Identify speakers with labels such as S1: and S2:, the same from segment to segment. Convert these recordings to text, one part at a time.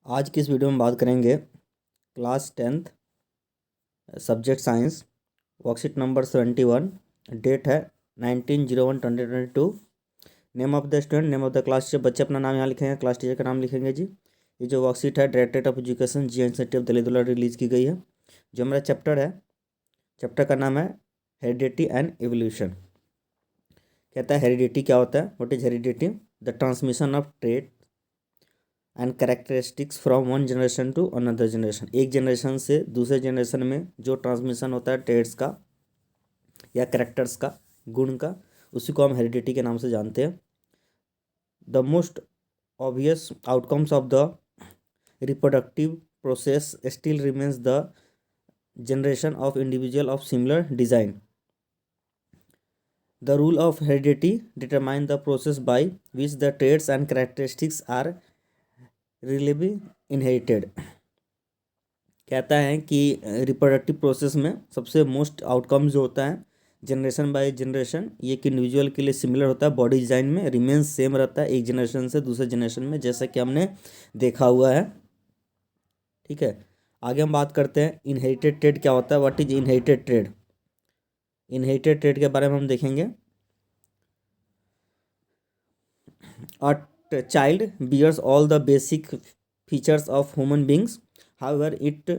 S1: आज की इस वीडियो में बात करेंगे class 10th subject science worksheet number 71। Date है 19/01/2022। Name of the student, name of the class teacher, बच्चे अपना नाम यहाँ लिखेंगे, क्लास टीचर का नाम लिखेंगे जी। ये जो वर्कशीट है directorate of education GNCT of Delhi द्वारा रिलीज़ की गई है। जो हमारा चैप्टर है, चैप्टर का नाम है हेरिडिटी एंड एवोल्यूशन। कहता है हेरिडिटी क्या होता है, what is heredity? The transmission of trait and characteristics from one generation to another generation. एक जनरेशन से दूसरे जनरेशन में जो ट्रांसमिशन होता है ट्रेड्स का या कैरेक्टर्स का, गुण का, उसी को हम हेरिडिटी के नाम से जानते हैं। The most obvious outcomes of the reproductive process still remains the generation of individual of similar design. The rule of heredity determine the process by which the traits and characteristics are reliably inherited. कहता है कि reproductive process में सबसे most outcome जो होता है generation by generation, ये एक इंडिविजुअल के लिए सिमिलर होता है, बॉडी डिजाइन में रिमेन्स सेम रहता है एक जनरेशन से दूसरे जनरेशन में, जैसा कि हमने देखा हुआ है। ठीक है, आगे हम बात करते हैं इनहेरिटेड ट्रेड क्या होता है, what is inherited trade. Inherited trade के बारे में हम देखेंगे। A child bears all the basic features of human beings, however it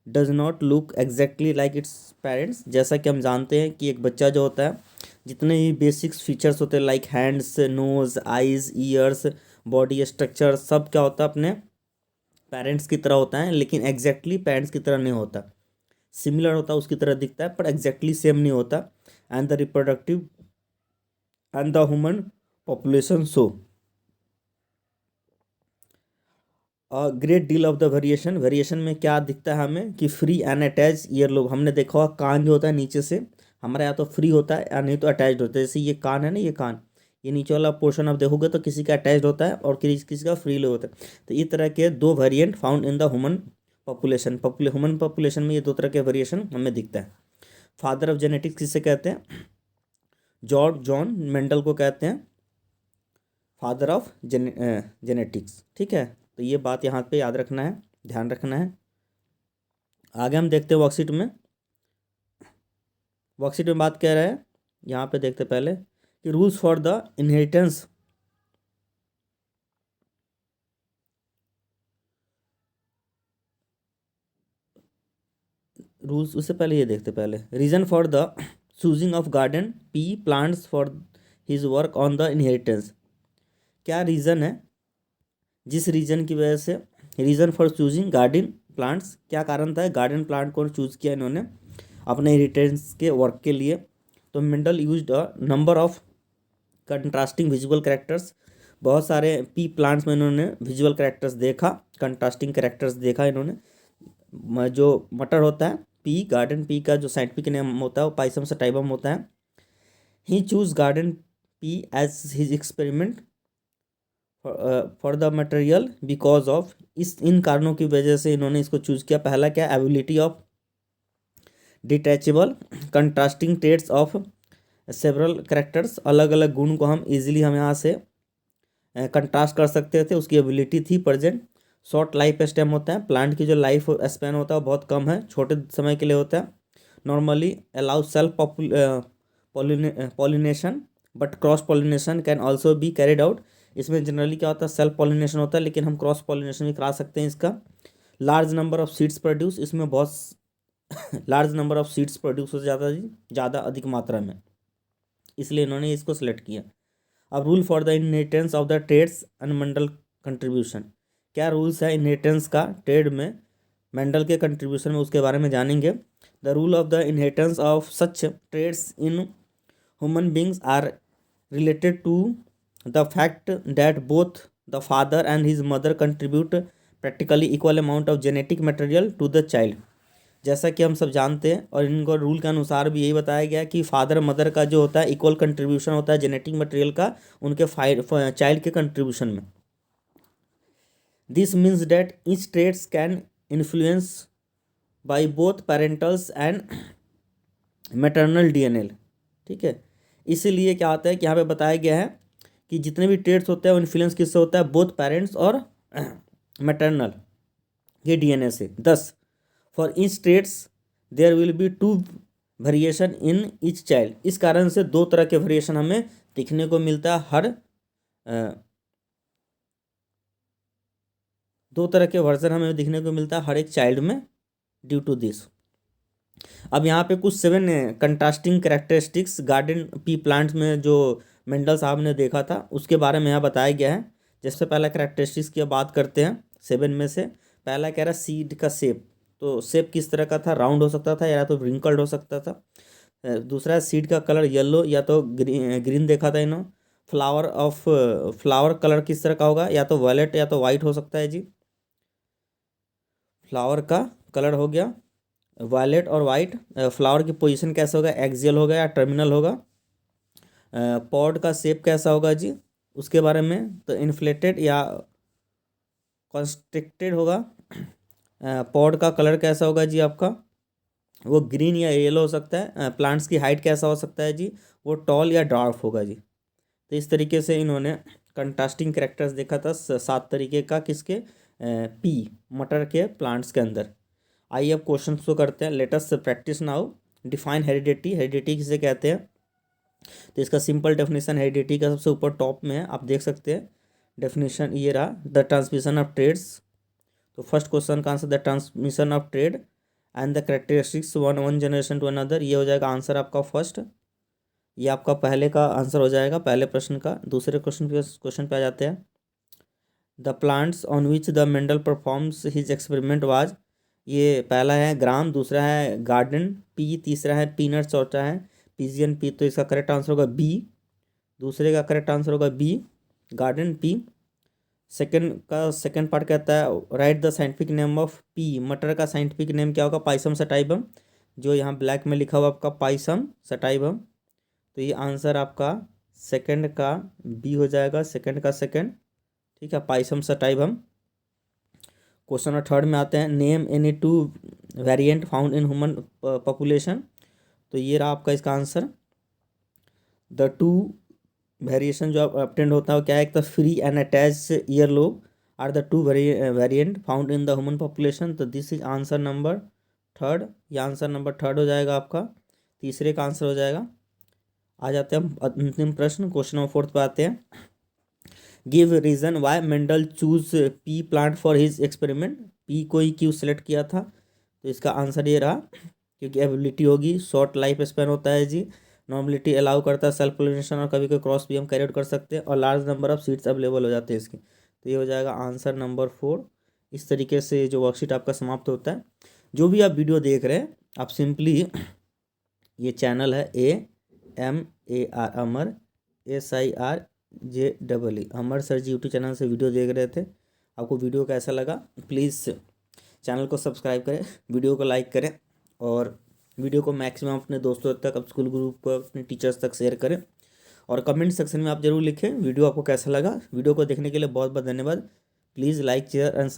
S1: does not look exactly like its parents। जैसा कि हम जानते हैं कि एक बच्चा जो होता है, जितने भी बेसिक फीचर्स होते हैं like hands, nose, eyes, ears, body structure, सब क्या होता है अपने पेरेंट्स की तरह होता है, लेकिन एग्जैक्टली पेरेंट्स की तरह नहीं होता। सिमिलर होता है, उसकी तरह दिखता है, पर एग्जैक्टली सेम नहीं होता। And the reproductive and the human population show great deal of the variation. Variation में क्या दिखता है हमें कि free and attach ear lobe. हमने देखा हुआ कान जो होता है नीचे से हमारा या तो फ्री होता है या नहीं तो अटैच्ड होता है। जैसे ये कान है ना, ये कान, ये नीचे वाला पोर्शन आप देखोगे तो किसी का अटैच्ड होता है और किसी का फ्री लोब होता है। तो इस तरह के दो variant found in the human population. Human population में ये दो तरह के वेरिएशन हमें दिखता है। फादर ऑफ जेनेटिक्स किसे कहते हैं? जॉर्ज जॉन मेंडल को कहते हैं फादर ऑफ जेनेटिक्स। ठीक है, तो ये बात यहाँ पे याद रखना है, ध्यान रखना है। आगे हम देखते हैं वर्कशीट में। वर्कशीट में बात कह रहा है, यहाँ पे देखते पहले कि rules for the inheritance. Rules उससे पहले ये देखते पहले reason for the choosing of garden pea plants for his work on the inheritance. क्या रीज़न है जिस रीजन की वजह से, reason for choosing garden plants, क्या कारण था गार्डन प्लांट को चूज़ किया इन्होंने अपने इनहेरिटेंस के वर्क के लिए? तो Mendel used a number of contrasting visual characters. बहुत सारे पी प्लांट्स में इन्होंने विजुअल कैरेक्टर्स देखा, कंट्रास्टिंग कैरेक्टर्स देखा इन्होंने। जो मटर होता है पी, गार्डन पी का जो साइंटिफिक नेम होता है वो पाइसम सटाइवम होता है। He choose garden pea as his experiment for the material because of, इन कारणों की वजह से इन्होंने इसको चूज किया। पहला क्या, ability of detachable contrasting traits of several characters. अलग अलग गुण को हम यहाँ से कंट्रास्ट कर सकते थे, उसकी एबिलिटी थी प्रेजेंट। शॉर्ट लाइफ स्टेम होता है, प्लांट की जो लाइफ स्पैन होता है वो बहुत कम है, छोटे समय के लिए होता है। Normally allow self pollination but cross pollination can also be carried out. इसमें जनरली क्या होता है, सेल्फ पॉलिनेशन होता है, लेकिन हम क्रॉस पॉलिनेशन भी करा सकते हैं इसका। Large number of seeds produce, इसमें बहुत large number of seeds produce हो जाता है, ज़्यादा अधिक मात्रा में, इसलिए इन्होंने इसको सेलेक्ट किया। अब rule for the inheritance of the traits and Mendel contribution. क्या रूल्स है इनहेरिटेंस का ट्रेड में, मेंडल के कंट्रीब्यूशन में, उसके बारे में जानेंगे। The rule of the inheritance of such traits in human beings are related to the fact that both the father and his mother contribute practically equal amount of genetic material to the child. जैसा कि हम सब जानते हैं और इनको rule के अनुसार भी यही बताया गया कि फादर मदर का जो होता है इक्वल कंट्रीब्यूशन होता है जेनेटिक मटेरियल का उनके चाइल्ड के कंट्रीब्यूशन में। This means that each traits can influence by both parentals and maternal DNA. ठीक है, इसीलिए क्या होता है कि यहाँ पे बताया गया है कि जितने भी ट्रेड्स होते हैं वो इन्फ्लुएंस किससे होता है, बोथ पेरेंट्स और मैटरनल ये डीएनए से। 10 for each traits there will be 2 variation in each child. इस कारण से 2 तरह के वेरिएशन हमें दिखने को मिलता है हर 2 तरह के वर्जन हमें दिखने को मिलता है हर एक चाइल्ड में ड्यू टू दिस। अब यहाँ पे कुछ 7 contrasting characteristics garden pea plants में जो मेंडल साहब ने देखा था उसके बारे में यहाँ बताया गया है। जैसे पहला कैरेक्टरिस्टिक्स की बात करते हैं 7 में से। पहला कह रहा है सीड का शेप, तो शेप किस तरह का था, राउंड हो सकता था या तो रिंकल्ड हो सकता था। दूसरा है सीड का कलर येलो या तो ग्रीन देखा था इन्होंने। फ्लावर कलर किस तरह का होगा, या तो वायलेट या तो वाइट हो सकता है जी। फ्लावर का कलर हो गया वायलेट और वाइट। फ्लावर की पोजीशन कैसा होगा, एक्सियल होगा या टर्मिनल होगा। पॉड का शेप कैसा होगा जी उसके बारे में, तो इन्फ्लेटेड या कॉन्स्ट्रिक्टेड होगा। पॉड का कलर कैसा होगा जी आपका, वो ग्रीन या येलो हो सकता है। प्लांट्स की हाइट कैसा हो सकता है जी, वो टॉल या ड्वार्फ होगा जी। तो इस तरीके से इन्होंने कंट्रास्टिंग कैरेक्टर्स देखा था 7 तरीके का किसके, पी मटर के प्लांट्स के अंदर। आइए अब क्वेश्चन को करते हैं। Let us practice now. Define heredity. Heredity किसे कहते हैं, तो इसका सिंपल डेफिनेशन हेरिडिटी का सबसे ऊपर टॉप में है, आप देख सकते हैं। डेफिनेशन ये रहा, द ट्रांसमिशन ऑफ ट्रेड्स। तो फर्स्ट क्वेश्चन का answer the transmission of trait and the characteristics one generation to another, ये हो जाएगा आंसर आपका फर्स्ट। ये आपका पहले का आंसर हो जाएगा पहले प्रश्न का। दूसरे क्वेश्चन पे आ जाते हैं। The plants on which the Mendel performs his experiment was, ये पहला है ग्राम, दूसरा है गार्डन पी, तीसरा है पीनट, चौथा है पिजियन पी। तो इसका करेक्ट आंसर होगा बी। दूसरे का करेक्ट आंसर होगा B, garden pea. Second part कहता है write the scientific name of pea, मटर का साइंटिफिक नेम क्या होगा, पाइसम सटाइबम, जो यहाँ ब्लैक में लिखा हुआ आपका पाइसम सटाइबम। तो ये आंसर आपका सेकंड का बी हो जाएगा, सेकंड का सेकंड, ठीक है, पाइसम सटाइबम। क्वेश्चन नंबर 3 में आते हैं। Name any 2 variant found in human population. तो ये रहा आपका इसका आंसर। द 2 वेरिएशन जो ऑब्टेंड होता है क्या है, एक तो free and attach ear lobe are the 2 variant found in the human population. तो दिस इज आंसर नंबर 3, ये आंसर नंबर 3 हो जाएगा आपका, तीसरे का आंसर हो जाएगा। आ जाते हैं हम अंतिम प्रश्न, क्वेश्चन नंबर 4 पे आते हैं। Give reason why Mendel choose pea plant for his experiment, pea को ही क्यों सेलेक्ट किया था। तो इसका आंसर ये रहा, क्योंकि एबिलिटी होगी, शॉर्ट लाइफ स्पैन होता है जी, नॉर्मलिटी अलाउ करता है, सेल्फ पोलिनेशन और कभी कोई क्रॉस भी हम कैरी आउट कर सकते हैं, और large number of seeds available हो जाते हैं इसके। तो ये हो जाएगा आंसर नंबर 4। इस तरीके से जो वर्कशीट आपका समाप्त होता है। जो भी आप वीडियो देख रहे हैं आप सिंपली, ये चैनल है AMAR अमर SIRJEE अमर सर जी यूट्यूब चैनल से वीडियो देख रहे थे। आपको वीडियो कैसा लगा प्लीज़ चैनल को सब्सक्राइब करें, वीडियो को लाइक करें, और वीडियो को मैक्सिमम अपने दोस्तों तक, अब स्कूल ग्रुप को, अपने टीचर्स तक शेयर करें, और कमेंट सेक्शन में आप जरूर लिखें वीडियो आपको कैसा लगा। वीडियो को देखने के लिए बहुत बहुत धन्यवाद। Please like share and